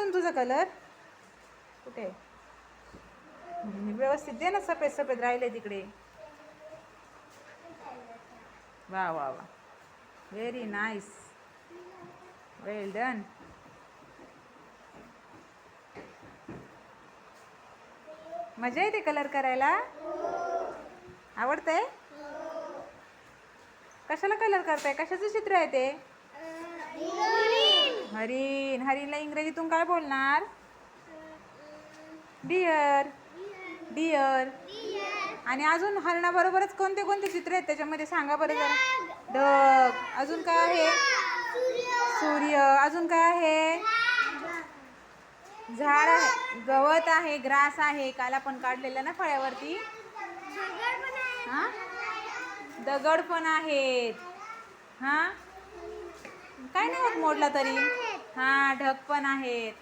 अजून तुझा कलर कुठे व्यवस्थित दे ना. सफेद सफेद राहिले तिकडे. वा वा वा व्हेरी नाईस. वेल डन. मजा येते कलर करायला. आवडतंय. कशाला कलर करताय. कशाचं चित्र आहे ते. हरिण. हरिणला इंग्रजीतून काय बोलणार. डिअर. डिअर. आणि अजून हरणाबरोबरच कोणते कोणते चित्र आहेत त्याच्यामध्ये सांगा बरं जरा. ढग. अजून काय आहे. सूर्य. अजून काय आहे. झाड आहे. गवत आहे. ग्रास आहे. काल आपण काढलेलं ना फळ्यावरती. हा दगड पण आहेत. हा काय नाही होत मोडला तरी. हा ढग पण आहेत.